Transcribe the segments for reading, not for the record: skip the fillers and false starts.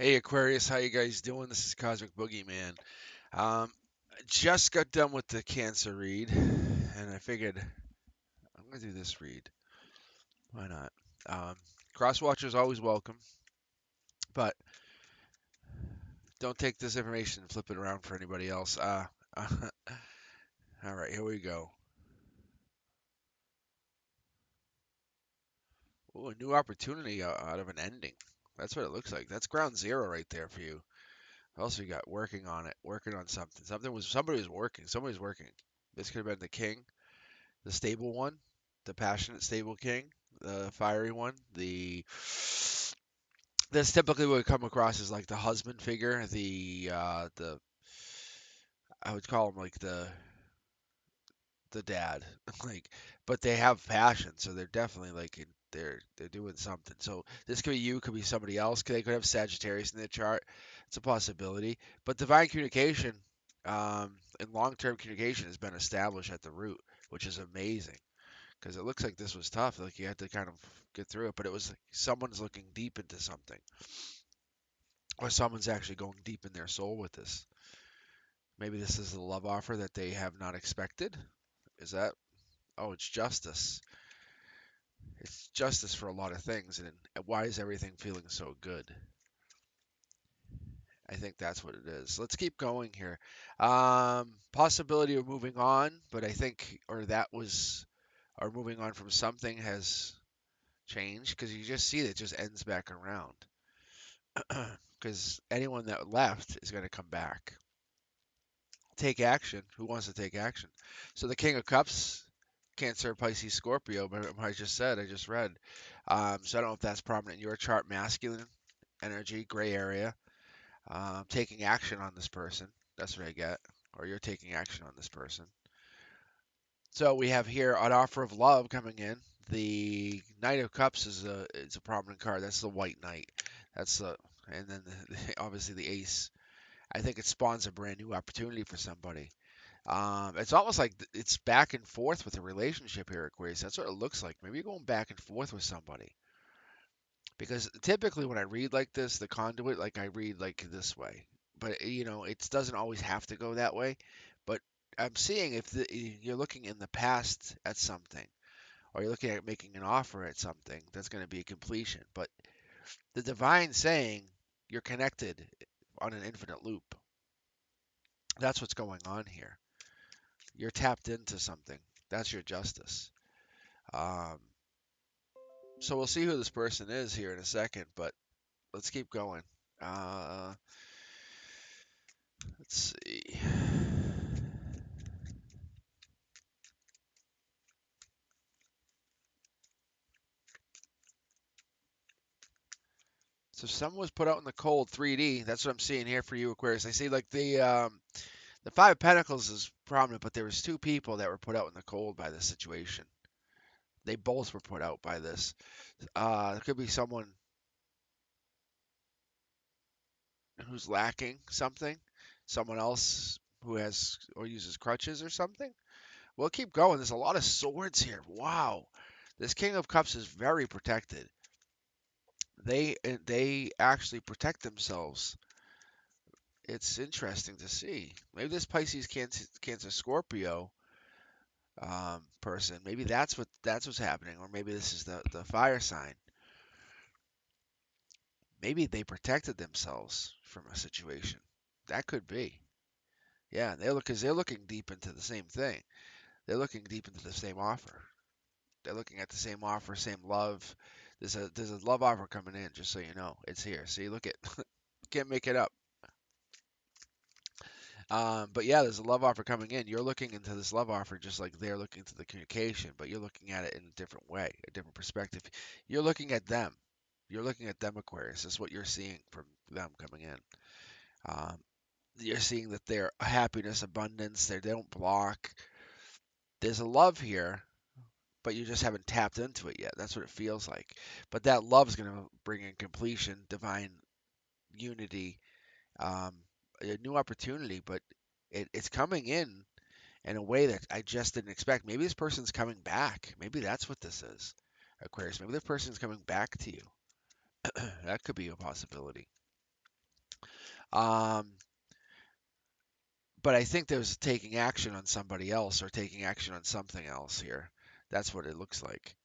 Hey Aquarius, how you guys doing? This is Cosmic Boogeyman. Just got done with the Cancer read, and I figured I'm gonna do this read. Why not? Um, Cross watchers always welcome, but don't take this information and flip it around for anybody else. All right, here we go. Ooh, a new opportunity out of an ending. That's what it looks like. That's ground zero right there for you. Also, you got working on it, working on something. Somebody was working. Somebody's working. This could have been the king, the stable one, the passionate stable king, the fiery one, the this typically would come across as like the husband figure, the I would call him like the dad, like, but they have passion, so they're definitely like they're doing something. So this could be you, could be somebody else. They could have Sagittarius in their chart. It's a possibility, but divine communication and long-term communication has been established at the root, which is amazing. Because it looks like this was tough. Like you had to kind of get through it, but it was like someone's looking deep into something, or someone's actually going deep in their soul with this. Maybe this is the love offer that they have not expected. Is that? Oh, it's justice. It's justice for a lot of things, and why is everything feeling so good? I think that's what it is. Let's keep going here. Possibility of moving on, but I think, or moving on from something has changed because you just see that it just ends back around. Because anyone that left is going to come back. Take action. Who wants to take action? So the King of Cups, Cancer, Pisces, Scorpio. But I just said, I just read. So I don't know if that's prominent in your chart. Masculine energy, gray area. Taking action on this person. That's what I get. Or you're taking action on this person. So we have here an offer of love coming in. The Knight of Cups is a prominent card. That's the White Knight. That's the and then obviously the Ace. I think it spawns a brand new opportunity for somebody. It's almost like it's back and forth with a relationship here, Aquarius. That's what it looks like. Maybe you're going back and forth with somebody. Because typically when I read like this, the conduit, like I read like this way. But it doesn't always have to go that way. But I'm seeing if you're looking in the past at something, or you're looking at making an offer at something, that's going to be a completion. But the divine saying you're connected on an infinite loop. That's what's going on here. You're tapped into something. That's your justice. Um, so we'll see who this person is here in a second, but let's keep going. Uh, let's see. So someone was put out in the cold 3D. That's what I'm seeing here for you, Aquarius. I see like the Five of Pentacles is prominent, but there was two people that were put out in the cold by this situation. They both were put out by this. It could be someone who's lacking something, someone else who has or uses crutches or something. We'll keep going. There's a lot of swords here. Wow. This King of Cups is very protected. They actually protect themselves. It's interesting to see. Maybe this Pisces Cancer Scorpio person. Maybe that's what's happening, or maybe this is the fire sign. Maybe they protected themselves from a situation. That could be. Yeah, they're looking deep into the same thing. They're looking deep into the same offer. They're looking at the same offer, same love. There's a love offer coming in, just so you know. It's here. See, look at can't make it up. But yeah, there's a love offer coming in. You're looking into this love offer just like they're looking to the communication, but you're looking at it in a different way, a different perspective. You're looking at them. You're looking at them, Aquarius. That's what you're seeing from them coming in. Um, you're seeing that they're happiness, abundance. They don't block. There's a love here, but you just haven't tapped into it yet. That's what it feels like. But that love is going to bring in completion, divine unity, um, a new opportunity. But it's coming in a way that I just didn't expect. Maybe this person's coming back. Maybe that's what this is, Aquarius. Maybe this person's coming back to you. That could be a possibility. Um, but I think there's taking action on somebody else or taking action on something else here. That's what it looks like.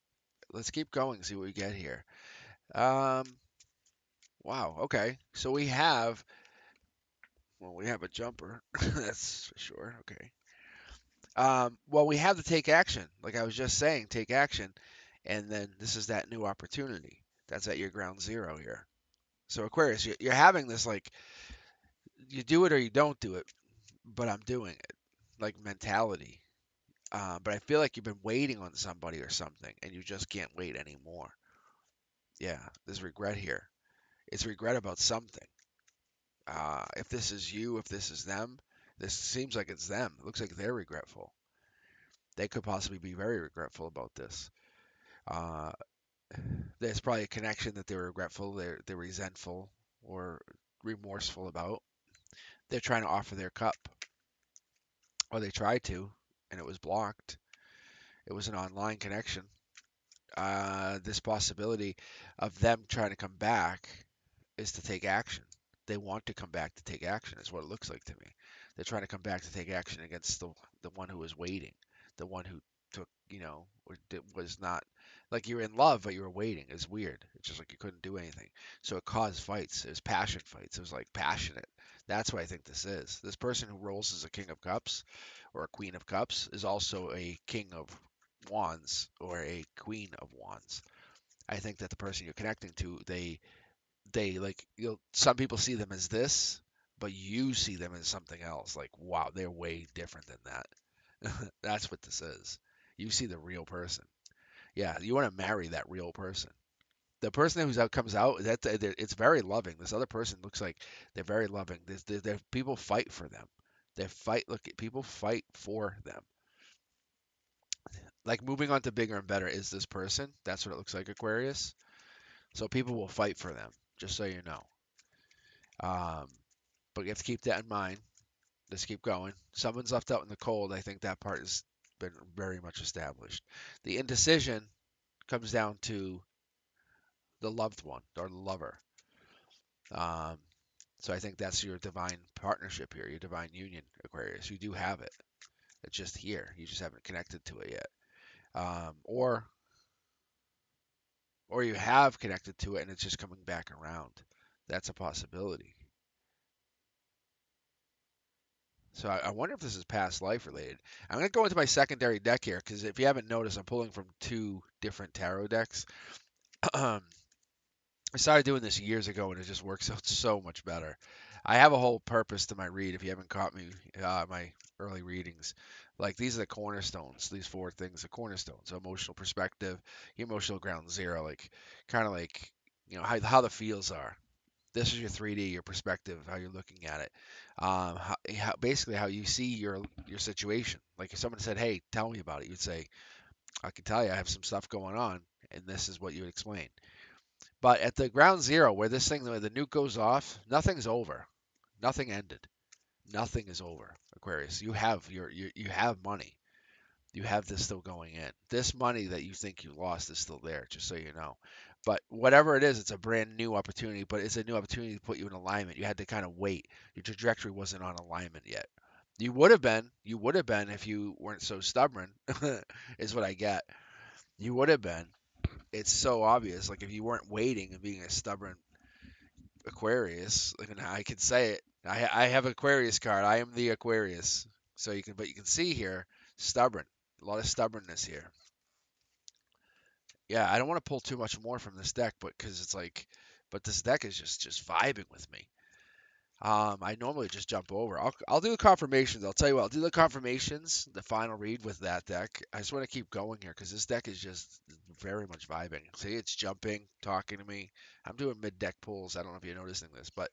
Let's keep going, see what we get here. Um, wow, okay. So we have a jumper. That's for sure. Okay. Well, we have to take action. Like I was just saying, take action. And then this is that new opportunity. That's at your ground zero here. So Aquarius, you're having this like you do it or you don't do it, but I'm doing it like mentality. But I feel like you've been waiting on somebody or something, and you just can't wait anymore. Yeah, there's regret here. It's regret about something. If this is you, if this is them, this seems like it's them. It looks like they're regretful. They could possibly be very regretful about this. Uh, there's probably a connection that they're regretful, they're resentful, or remorseful about. They're trying to offer their cup, or they tried to, and it was blocked. It was an online connection. This possibility of them trying to come back is to take action. They want to come back to take action, is what it looks like to me. They're trying to come back to take action against the one who was waiting, the one who took, was not like you were in love, but you were waiting. It's weird. It's just like you couldn't do anything. So it caused fights. It was passion fights. It was like passionate. That's what I think this is. This person who rolls as a king of cups or a queen of cups is also a king of wands or a queen of wands. I think that the person you're connecting to, they like some people see them as this, but you see them as something else. Like, wow, they're way different than that. That's what this is. You see the real person. Yeah, you want to marry that real person. The person who's out comes out, it's very loving. This other person looks like they're very loving. People fight for them. They fight. Look, people fight for them. Like moving on to bigger and better is this person. That's what it looks like, Aquarius. So people will fight for them. Just so you know. Um, but you have to keep that in mind. Let's keep going. Someone's left out in the cold. I think that part has been very much established. The indecision comes down to the loved one or the lover. Um, so I think that's your divine partnership here, your divine union, Aquarius. You do have it. It's just here. You just haven't connected to it yet. Or you have connected to it and it's just coming back around. That's a possibility. So I wonder if this is past life related. I'm going to go into my secondary deck here because if you haven't noticed, I'm pulling from two different tarot decks. I started doing this years ago and it just works out so much better. I have a whole purpose to my read. If you haven't caught me, my early readings, like these are the cornerstones. These four things, the cornerstones: so emotional perspective, emotional ground zero, like kind of like how the feels are. This is your 3D, your perspective, how you're looking at it. Basically how you see your situation. Like if someone said, "Hey, tell me about it," you'd say, "I can tell you, I have some stuff going on," and this is what you would explain. But at the ground zero, where this thing, where the nuke goes off, nothing's over. Nothing ended. Nothing is over, Aquarius. You have money. You have this still going in. This money that you think you lost is still there, just so you know. But whatever it is, it's a brand new opportunity, but it's a new opportunity to put you in alignment. You had to kind of wait. Your trajectory wasn't on alignment yet. You would have been if you weren't so stubborn, is what I get. You would have been. It's so obvious. Like if you weren't waiting and being a stubborn Aquarius, like, and I can say it. I have Aquarius card. I am the Aquarius. So but you can see here, stubborn. A lot of stubbornness here. Yeah, I don't want to pull too much more from this deck, but because it's like, but this deck is just vibing with me. I normally just jump over. I'll do the confirmations. I'll tell you what, I'll do the confirmations, the final read with that deck. I just want to keep going here because this deck is just very much vibing. See, it's jumping, talking to me. I'm doing mid deck pulls. I don't know if you're noticing this, but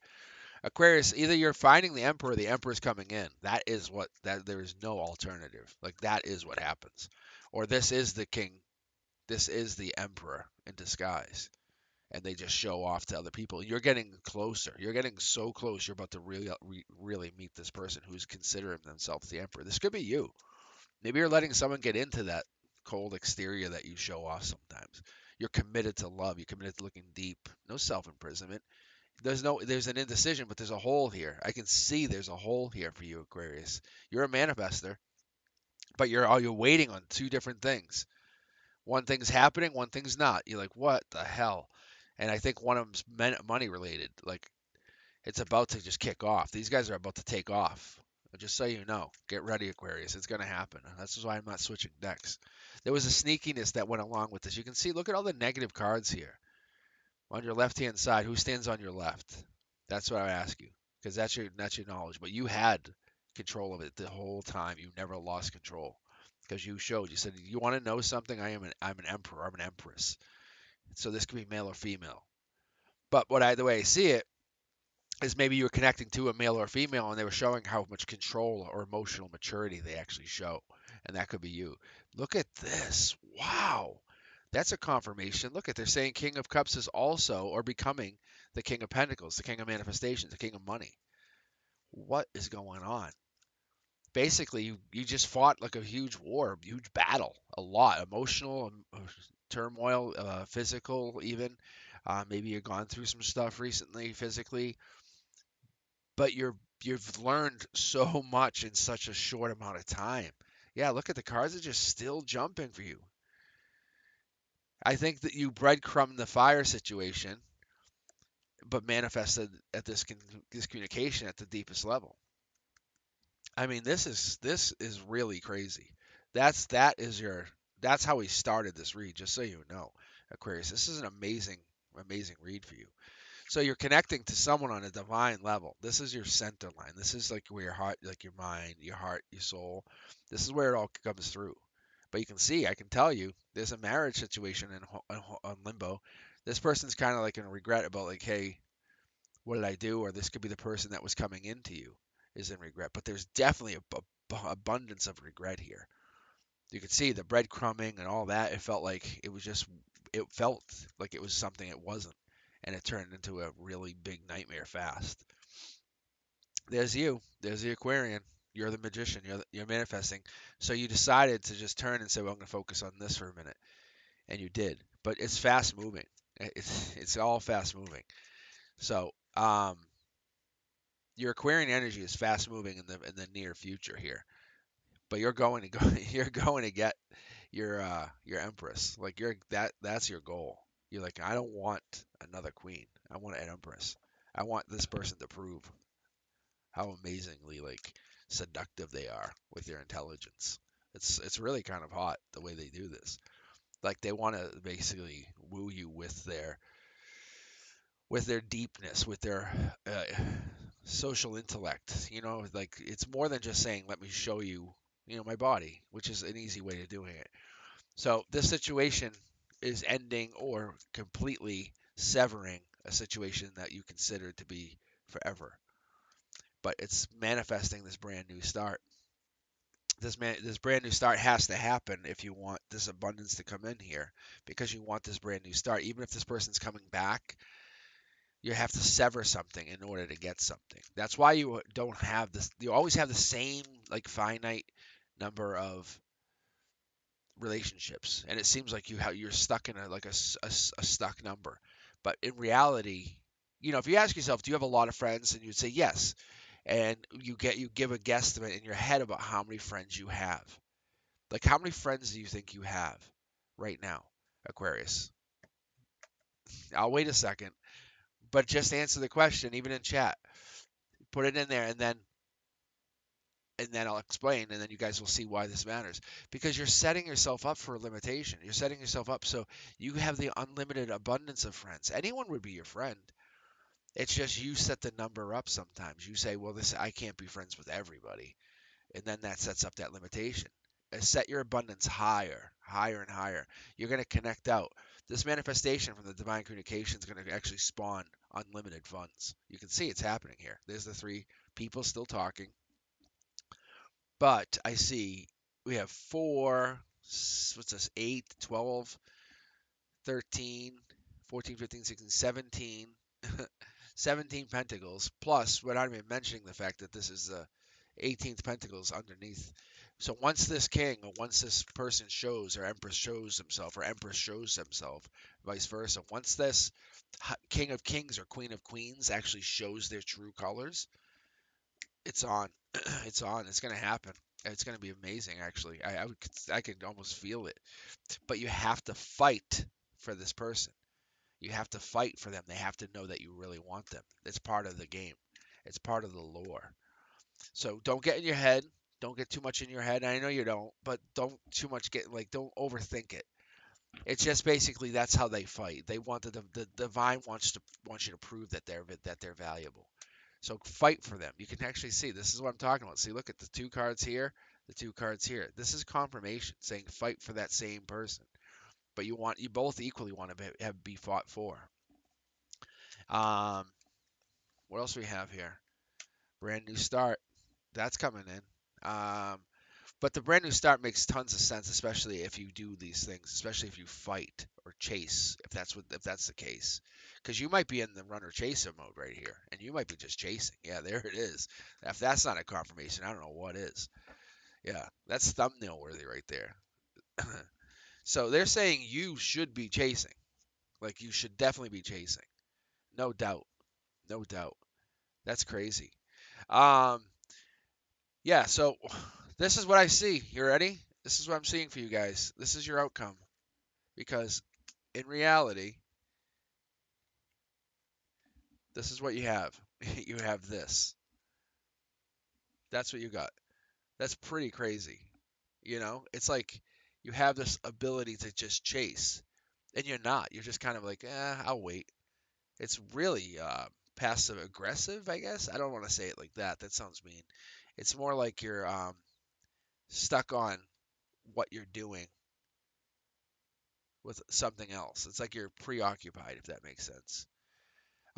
Aquarius, either you're finding the Emperor or the Emperor's coming in. That is that there is no alternative. Like that is what happens. Or this is the king. This is the Emperor in disguise. And they just show off to other people. You're getting closer. You're getting so close. You're about to really meet this person who's considering themselves the Emperor. This could be you. Maybe you're letting someone get into that cold exterior that you show off sometimes. You're committed to love. You're committed to looking deep. No self imprisonment. There's an indecision, but there's a hole here. I can see there's a hole here for you, Aquarius. You're a manifester, but you're waiting on two different things. One thing's happening, one thing's not. You're like, what the hell? And I think one of them's money related. Like it's about to just kick off. These guys are about to take off. Just so you know, get ready, Aquarius. It's going to happen. That's why I'm not switching decks. There was a sneakiness that went along with this. You can see, look at all the negative cards here. On your left-hand side, who stands on your left? That's what I ask you, because that's your knowledge. But you had control of it the whole time. You never lost control, because you showed. You said, you want to know something? I'm an emperor. I'm an empress. So this could be male or female. But the way I see it is maybe you were connecting to a male or female and they were showing how much control or emotional maturity they actually show. And that could be you. Look at this. Wow. That's a confirmation. Look at, they're saying King of Cups is also or becoming the King of Pentacles, the King of Manifestations, the King of Money. What is going on? Basically, you just fought like a huge war, a huge battle, a lot, emotional turmoil, physical even. Maybe you've gone through some stuff recently physically, but you've learned so much in such a short amount of time. Yeah, look at the cards are just still jumping for you. I think that you breadcrumbed the fire situation, but manifested at this communication at the deepest level. I mean, this is really crazy. That's how we started this read. Just so you know, Aquarius, this is an amazing read for you. So you're connecting to someone on a divine level. This is your center line. This is like where your heart, like your mind, your heart, your soul. This is where it all comes through. But you can see, I can tell you, there's a marriage situation on limbo. This person's kind of like in regret about like, hey, what did I do? Or this could be the person that was coming into you is in regret. But there's definitely abundance of regret here. You could see the breadcrumbing and all that. It felt like it was something it wasn't, and it turned into a really big nightmare fast. There's you. There's the Aquarian. You're the magician. You're manifesting. So you decided to just turn and say, "Well, I'm going to focus on this for a minute," and you did. But it's fast moving. It's all fast moving. So your Aquarian energy is fast moving in the near future here. But you're going to go. You're going to get your empress. Like that's your goal. You're like, I don't want another queen. I want an empress. I want this person to prove how amazingly like seductive they are with their intelligence. It's really kind of hot the way they do this. Like they want to basically woo you with their deepness, with their social intellect. Like it's more than just saying, "Let me show you, my body," which is an easy way of doing it. So this situation is ending or completely severing a situation that you considered to be forever. But it's manifesting this brand new start. This brand new start has to happen if you want this abundance to come in here, because you want this brand new start. Even if this person's coming back, you have to sever something in order to get something. That's why you don't have this. You always have the same like finite number of relationships, and it seems like you're stuck in a stuck number. But in reality, if you ask yourself, do you have a lot of friends, and you'd say yes, and you give a guesstimate in your head about how many friends you have. Like, how many friends do you think you have right now, Aquarius? I'll wait a second, but just answer the question, even in chat. Put it in there, and then I'll explain, and then you guys will see why this matters. Because you're setting yourself up for a limitation. You're setting yourself up so you have the unlimited abundance of friends. Anyone would be your friend. It's just you set the number up sometimes. You say, well, this I can't be friends with everybody, and then that sets up that limitation. Set your abundance higher, higher and higher. You're going to connect out. This manifestation from the divine communication is going to actually spawn unlimited funds. You can see it's happening here. There's the three people still talking. But I see we have 4, what's this, 8, 12, 13, 14, 15, 16, 17, 17 pentacles. Plus, we're not even mentioning the fact that this is the 18th pentacles underneath. So once this king or once this person shows, or empress shows himself, or empress shows himself, vice versa, once this king of kings or queen of queens actually shows their true colors, it's on. It's on. It's gonna happen. It's gonna be amazing. Actually, I could almost feel it. But you have to fight for this person. You have to fight for them. They have to know that you really want them. It's part of the game. It's part of the lore. So don't get in your head. Don't get too much in your head. I know you don't, but don't too much get like don't overthink it. It's just basically that's how they fight. They want the divine wants you to prove that they're valuable. So fight for them. You can actually see this is what I'm talking about. See, look at the two cards here, the two cards here. This is confirmation saying fight for that same person. But you both equally want to be fought for. Um, what else we have here? Brand new start. That's coming in. But the brand new start makes tons of sense, especially if you do these things, especially if you fight or chase, if that's the case. Because you might be in the runner chaser mode right here, and you might be just chasing. Yeah, there it is. If that's not a confirmation, I don't know what is. Yeah, that's thumbnail worthy right there. So they're saying you should be chasing. Like you should definitely be chasing. No doubt. No doubt. That's crazy. Um, yeah, so this is what I see. You ready? This is what I'm seeing for you guys. This is your outcome. Because in reality, this is what you have. You have this. That's what you got. That's pretty crazy. It's like you have this ability to just chase, and you're not. You're just kind of like, I'll wait. It's really passive aggressive, I guess. I don't want to say it like that. That sounds mean. It's more like you're stuck on what you're doing with something else. It's like you're preoccupied, if that makes sense.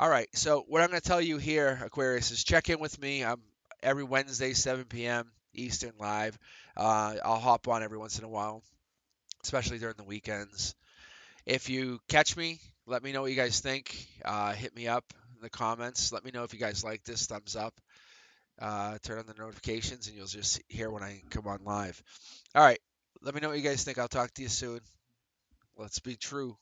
All right. So what I'm going to tell you here, Aquarius, is check in with me. I'm every Wednesday, 7 p.m. Eastern live. I'll hop on every once in a while, especially during the weekends. If you catch me, let me know what you guys think. Hit me up in the comments. Let me know if you guys like this. Thumbs up. Turn on the notifications, and you'll just hear when I come on live. All right. Let me know what you guys think. I'll talk to you soon. Let's be true.